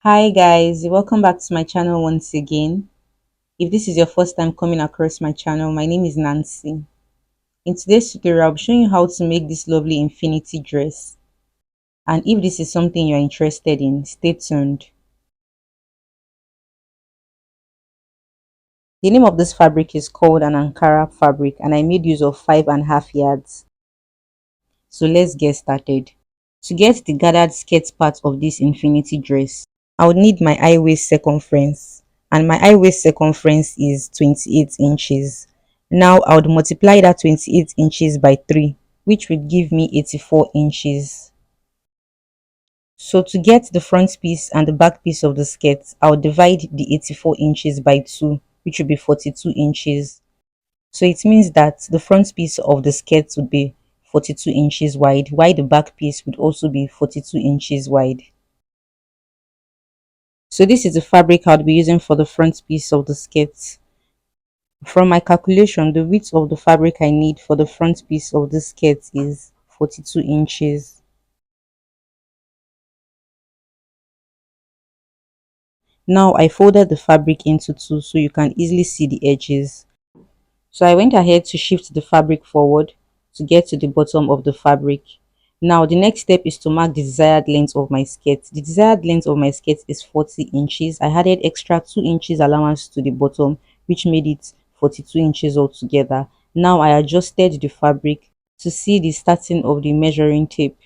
Hi guys, welcome back to my channel once again. If this is your first time coming across my channel, my name is Nancy. In today's tutorial, I'll be showing you how to make this lovely infinity dress. And if this is something you're interested in, stay tuned. The name of this fabric is called an Ankara fabric and I made use of 5.5 yards. So let's get started. To get the gathered skirt part of this infinity dress, I would need my high waist circumference, and my high waist circumference is 28 inches. Now I would multiply that 28 inches by 3, which would give me 84 inches. So to get the front piece and the back piece of the skirt, I would divide the 84 inches by 2, which would be 42 inches. So it means that the front piece of the skirt would be 42 inches wide, while the back piece would also be 42 inches wide. So this is the fabric I'll be using for the front piece of the skirt. From my calculation, the width of the fabric I need for the front piece of the skirt is 42 inches. Now I folded the fabric into two so you can easily see the edges. So I went ahead to shift the fabric forward to get to the bottom of the fabric. Now the next step is to mark the desired length of my skirt. The desired length of my skirt is 40 inches. I added extra 2 inches allowance to the bottom, which made it 42 inches altogether. Now I adjusted the fabric to see the starting of the measuring tape.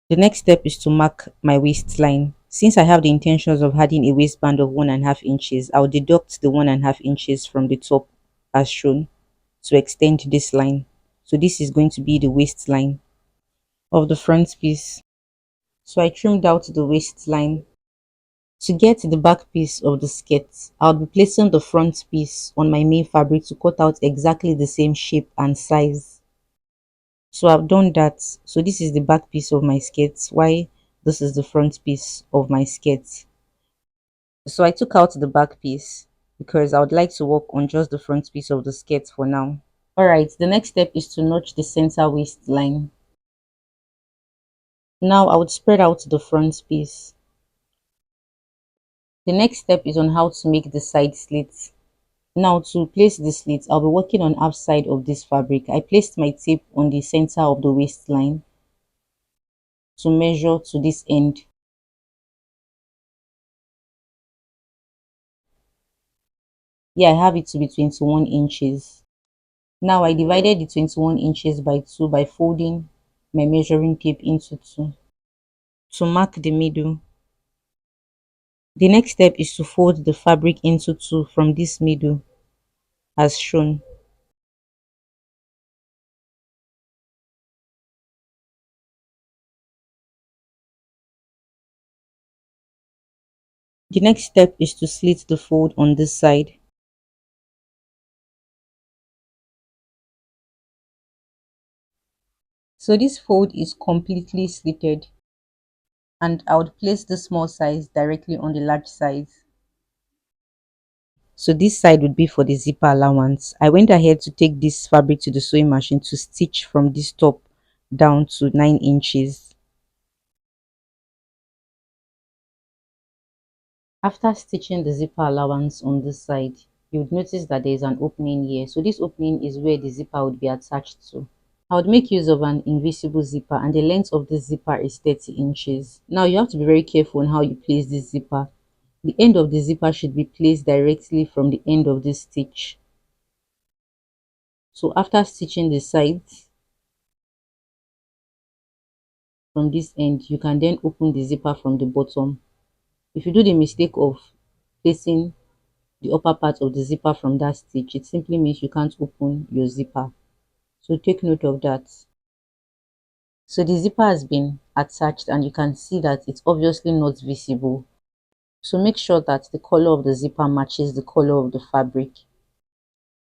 The next step is to mark my waistline. Since I have the intentions of adding a waistband of 1.5 inches, I'll deduct the 1.5 inches from the top as shown to extend this line. So this is going to be the waistline of the front piece. So I trimmed out the waistline. To get the back piece of the skirt, I'll be placing the front piece on my main fabric to cut out exactly the same shape and size. So I've done that. So this is the back piece of my skirt, while this is the front piece of my skirt. So I took out the back piece because I would like to work on just the front piece of the skirt for now. Alright, the next step is to notch the center waistline. Now I would spread out the front piece. The next step is on how to make the side slits. Now to place the slits, I'll be working on outside of this fabric. I placed my tape on the center of the waistline to measure to this end. Yeah, I have it to be 21 inches. Now I divided the 21 inches by 2 by folding my measuring tape into 2 to mark the middle. The next step is to fold the fabric into 2 from this middle as shown. The next step is to slit the fold on this side. So this fold is completely slitted and I would place the small size directly on the large size. So this side would be for the zipper allowance. I went ahead to take this fabric to the sewing machine to stitch from this top down to 9 inches. After stitching the zipper allowance on this side, you would notice that there is an opening here. So this opening is where the zipper would be attached to. I would make use of an invisible zipper and the length of this zipper is 30 inches. Now you have to be very careful on how you place this zipper. The end of the zipper should be placed directly from the end of this stitch. So after stitching the sides from this end, you can then open the zipper from the bottom. If you do the mistake of placing the upper part of the zipper from that stitch, it simply means you can't open your zipper. So take note of that. So the zipper has been attached and you can see that it's obviously not visible. So make sure that the color of the zipper matches the color of the fabric.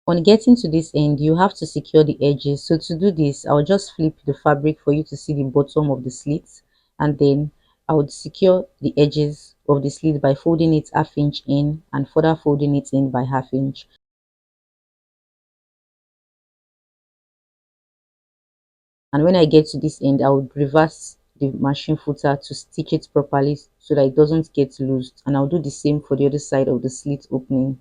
On getting to this end, you have to secure the edges. So to do this, I'll just flip the fabric for you to see the bottom of the slit, and then I would secure the edges of the slit by folding it ½ inch in and further folding it in by ½ inch. And when I get to this end, I would reverse the machine footer to stitch it properly so that it doesn't get loosed, and I'll do the same for the other side of the slit opening.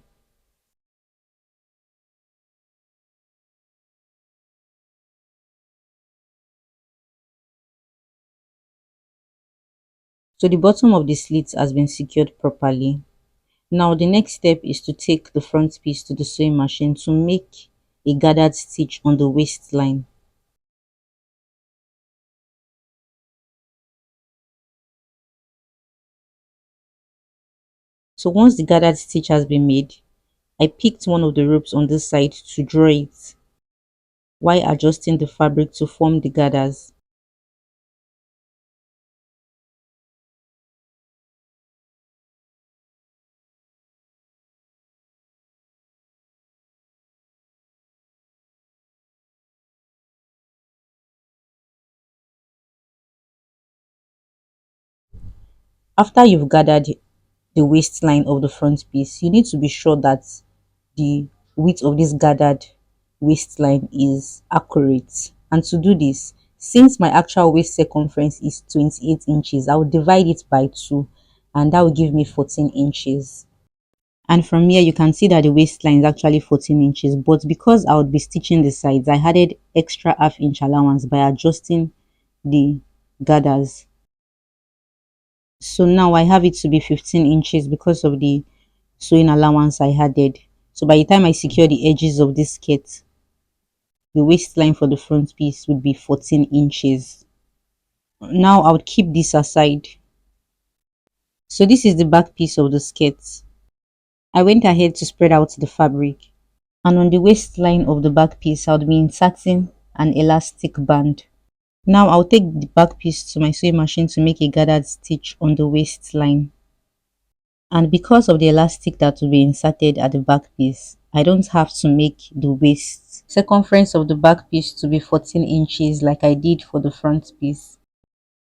So the bottom of the slit has been secured properly. Now the next step is to take the front piece to the sewing machine to make a gathered stitch on the waistline. So once the gathered stitch has been made, I picked one of the ropes on this side to draw it while adjusting the fabric to form the gathers. After you've gathered the waistline of the front piece, you need to be sure that the width of this gathered waistline is accurate. And to do this, since my actual waist circumference is 28 inches, I will divide it by 2, and that will give me 14 inches. And from here you can see that the waistline is actually 14 inches, but because I would be stitching the sides, I added extra half-inch allowance by adjusting the gathers. So now I have it to be 15 inches because of the sewing allowance I added. So by the time I secure the edges of this skirt, the waistline for the front piece would be 14 inches. Now I would keep this aside. So this is the back piece of the skirt. I went ahead to spread out the fabric, and on the waistline of the back piece I would be inserting an elastic band. Now I'll take the back piece to my sewing machine to make a gathered stitch on the waistline. And because of the elastic that will be inserted at the back piece, I don't have to make the waist circumference of the back piece to be 14 inches like I did for the front piece,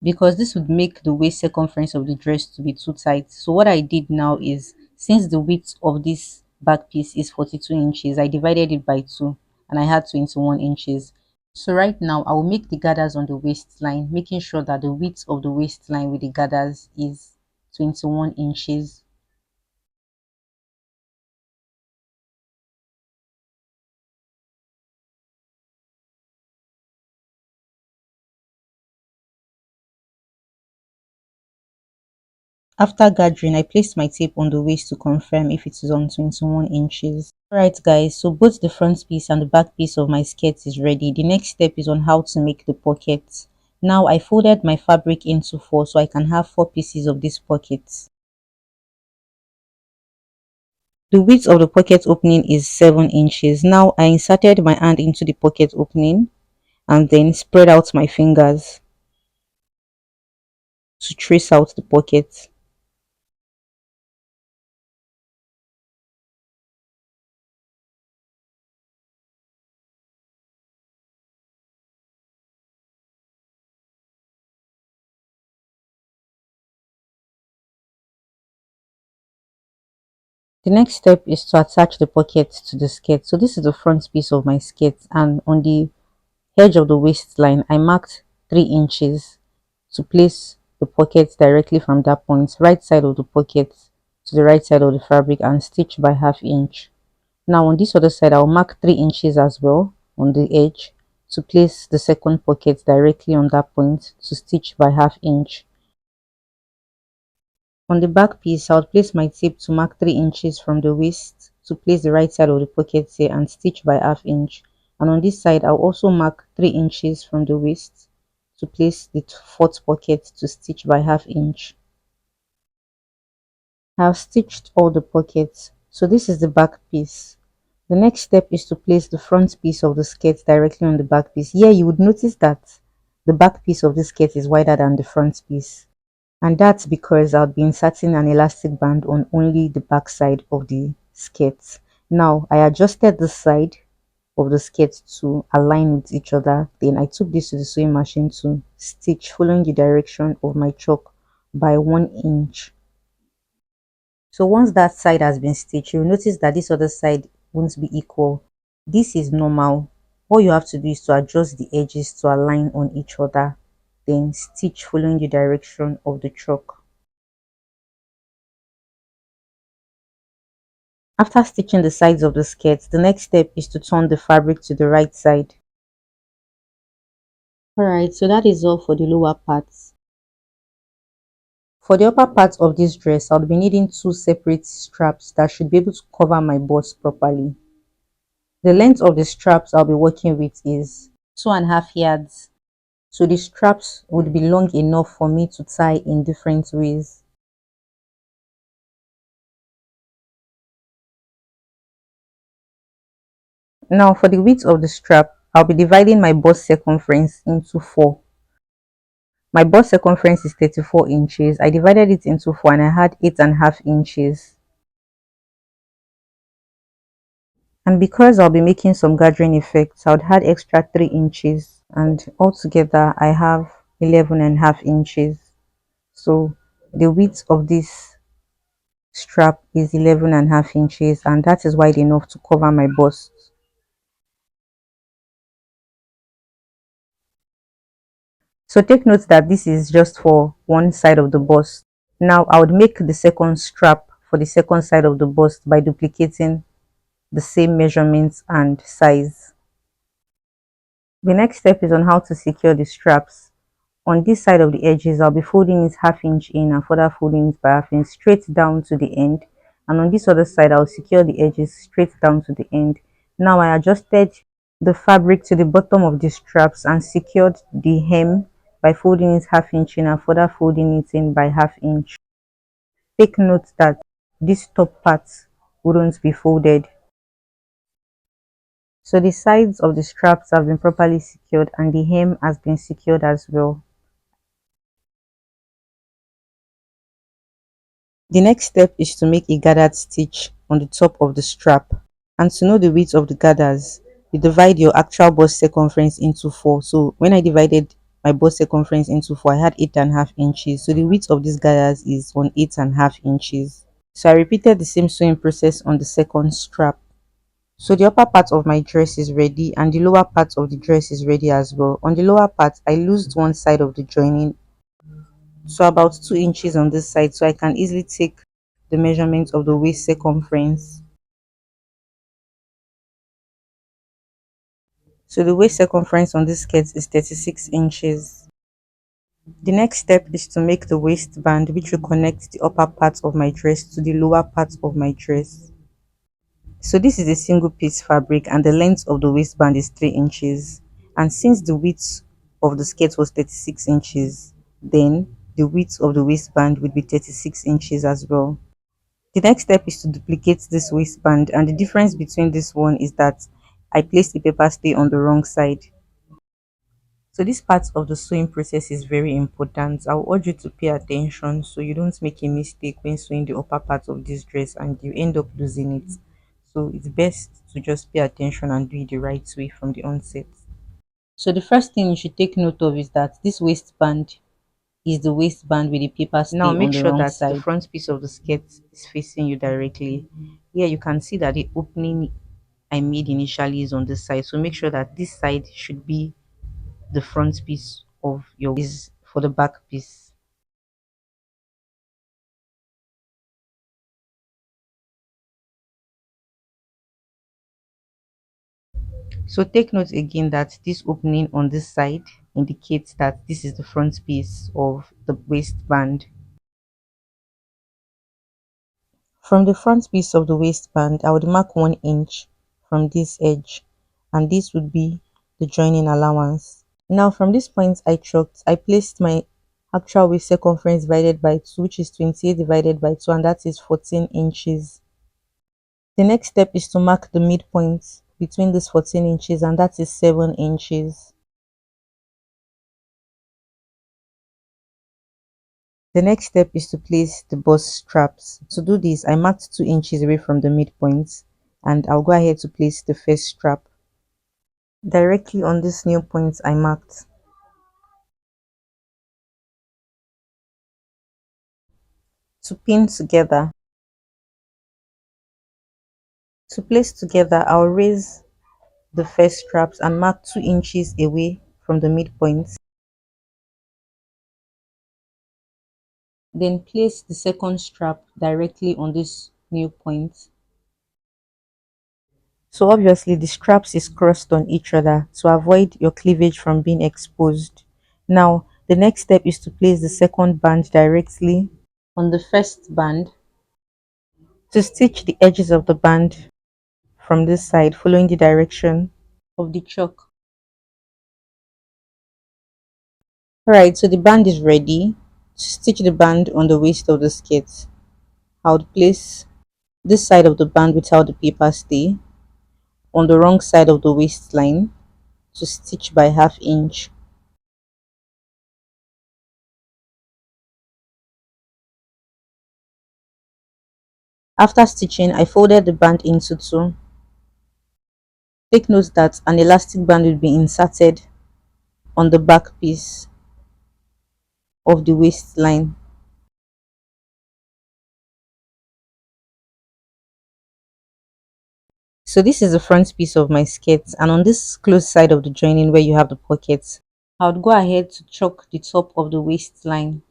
because this would make the waist circumference of the dress to be too tight. So what I did now is, since the width of this back piece is 42 inches, I divided it by 2 and I had 21 inches. So right now I will make the gathers on the waistline, making sure that the width of the waistline with the gathers is 21 inches. After gathering, I placed my tape on the waist to confirm if it is on 21 inches. Alright guys, so both the front piece and the back piece of my skirt is ready. The next step is on how to make the pockets. Now I folded my fabric into 4 so I can have 4 pieces of these pockets. The width of the pocket opening is 7 inches. Now I inserted my hand into the pocket opening and then spread out my fingers to trace out the pocket. The next step is to attach the pocket to the skirt. So this is the front piece of my skirt, and on the edge of the waistline I marked 3 inches to place the pocket directly from that point, right side of the pocket to the right side of the fabric, and stitch by half inch. Now on this other side I'll mark 3 inches as well on the edge to place the second pocket directly on that point to stitch by half inch. On the back piece, I'll place my tape to mark 3 inches from the waist to place the right side of the pocket here and stitch by half inch. And on this side, I'll also mark 3 inches from the waist to place the fourth pocket to stitch by half inch. I've stitched all the pockets. So this is the back piece. The next step is to place the front piece of the skirt directly on the back piece. Here you would notice that the back piece of the skirt is wider than the front piece. And that's because I'll be inserting an elastic band on only the back side of the skirt. Now I adjusted the side of the skirt to align with each other. Then I took this to the sewing machine to stitch following the direction of my chalk by 1 inch. So once that side has been stitched, you'll notice that this other side won't be equal. This is normal. All you have to do is to adjust the edges to align on each other, then stitch following the direction of the chalk. After stitching the sides of the skirt, the next step is to turn the fabric to the right side. Alright, so that is all for the lower parts. For the upper part of this dress, I'll be needing two separate straps that should be able to cover my bust properly. The length of the straps I'll be working with is 2.5 yards. So the straps would be long enough for me to tie in different ways. Now for the width of the strap, I'll be dividing my bust circumference into four. My bust circumference is 34 inches. I divided it into four and I had 8.5 inches. And because I'll be making some gathering effects, I would add extra 3 inches, and altogether I have 11.5 inches. So the width of this strap is 11.5 inches, and that is wide enough to cover my bust. So take note that this is just for one side of the bust. Now I would make the second strap for the second side of the bust by duplicating the same measurements and size. The next step is on how to secure the straps. On this side of the edges, I'll be folding it half inch in and further folding it by half inch straight down to the end. And on this other side, I'll secure the edges straight down to the end. Now I adjusted the fabric to the bottom of the straps and secured the hem by folding it half inch in and further folding it in by half inch. Take note that this top part wouldn't be folded. So the sides of the straps have been properly secured and the hem has been secured as well. The next step is to make a gathered stitch on the top of the strap. And to know the width of the gathers, you divide your actual bust circumference into four. So when I divided my bust circumference into four, I had 8.5 inches. So the width of these gathers is on 8.5 inches. So I repeated the same sewing process on the second strap. So the upper part of my dress is ready and the lower part of the dress is ready as well. On the lower part, I loosed one side of the joining, so about 2 inches on this side, so I can easily take the measurement of the waist circumference. So the waist circumference on this skirt is 36 inches. The next step is to make the waistband, which will connect the upper part of my dress to the lower part of my dress. So this is a single piece fabric and the length of the waistband is 3 inches. And since the width of the skirt was 36 inches, then the width of the waistband would be 36 inches as well. The next step is to duplicate this waistband, and the difference between this one is that I placed the paper stay on the wrong side. So this part of the sewing process is very important. I will urge you to pay attention so you don't make a mistake when sewing the upper part of this dress and you end up losing it. So it's best to just pay attention and do it the right way from the onset. So the first thing you should take note of is that this waistband is the waistband with the paper Now stay make on the sure wrong that the side. front piece of the skirt is facing you directly. Here you can see that the opening I made initially is on this side. So make sure that this side should be the front piece of your is for the back piece. So take note again that this opening on this side indicates that this is the front piece of the waistband. From the front piece of the waistband, I would mark 1 inch from this edge, and this would be the joining allowance. Now from this point I placed my actual waist circumference divided by 2, which is 28 divided by 2, and that is 14 inches. The next step is to mark the midpoint between this 14 inches, and that is 7 inches. The next step is to place the bust straps. To do this, I marked 2 inches away from the midpoint, and I'll go ahead to place the first strap directly on this new point I marked. To pin together. To place together, I'll raise the first straps and mark 2 inches away from the midpoint. Then place the second strap directly on this new point. So obviously the straps is crossed on each other to avoid your cleavage from being exposed. Now the next step is to place the second band directly on the first band to stitch the edges of the band from this side following the direction of the chalk. Alright, so the band is ready. To stitch the band on the waist of the skirt, I would place this side of the band without the paper stay on the wrong side of the waistline to stitch by half inch. After stitching, I folded the band into two. Take note that an elastic band will be inserted on the back piece of the waistline. So this is the front piece of my skirt, and on this close side of the joining where you have the pockets, I would go ahead to chalk the top of the waistline.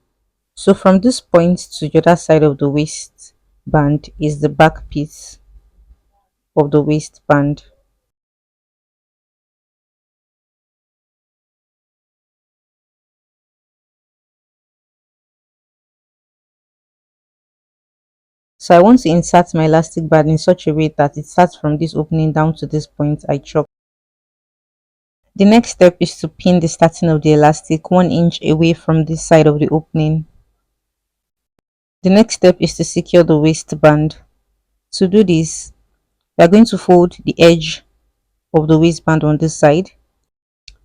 So from this point to the other side of the waistband is the back piece of the waistband. So I want to insert my elastic band in such a way that it starts from this opening down to this point I chalk. The next step is to pin the starting of the elastic 1 inch away from this side of the opening. The next step is to secure the waistband. To do this, we are going to fold the edge of the waistband on this side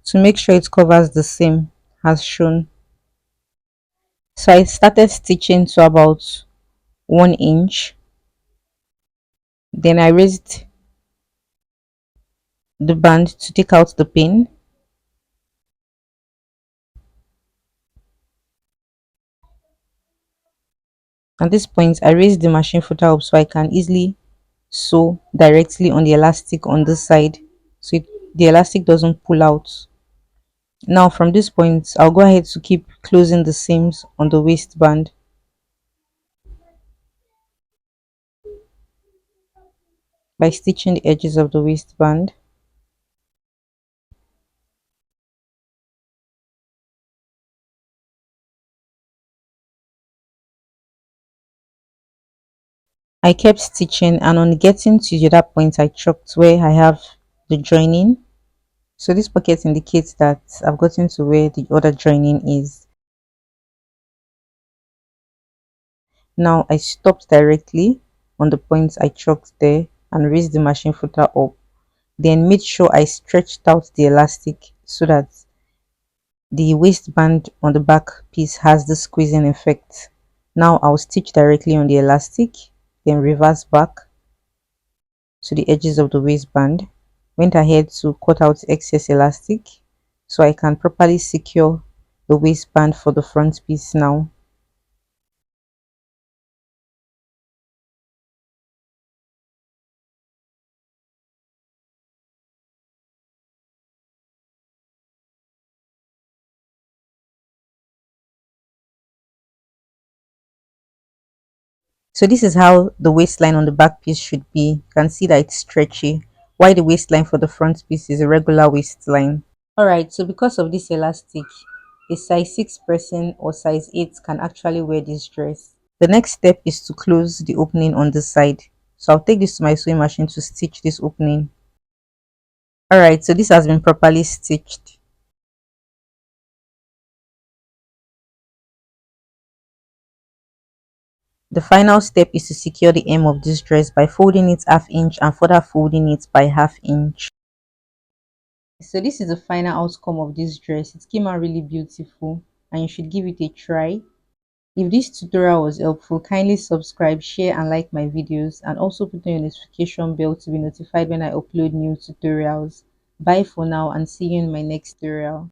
to make sure it covers the seam as shown. So I started stitching to about 1 inch. Then I raised the band to take out the pin. At this point, I raised the machine footer up so I can easily sew directly on the elastic on this side so the elastic doesn't pull out. Now from this point, I'll go ahead to keep closing the seams on the waistband by stitching the edges of the waistband. I kept stitching, and on getting to the other point I chalked where I have the joining. So this pocket indicates that I've gotten to where the other joining is. Now I stopped directly on the points I chalked there and raised the machine footer up. Then made sure I stretched out the elastic so that the waistband on the back piece has the squeezing effect. Now I'll stitch directly on the elastic, then reverse back to the edges of the waistband. Went ahead to cut out excess elastic so I can properly secure the waistband for the front piece now. So this is how the waistline on the back piece should be. You can see that it's stretchy, while the waistline for the front piece is a regular waistline. Alright, so because of this elastic, a size 6 person or size 8 can actually wear this dress. The next step is to close the opening on this side. So I'll take this to my sewing machine to stitch this opening. Alright, so this has been properly stitched. The final step is to secure the hem of this dress by folding it half inch and further folding it by half inch. So this is the final outcome of this dress. It came out really beautiful and you should give it a try. If this tutorial was helpful, kindly subscribe, share and like my videos, and also put on your notification bell to be notified when I upload new tutorials. Bye for now and see you in my next tutorial.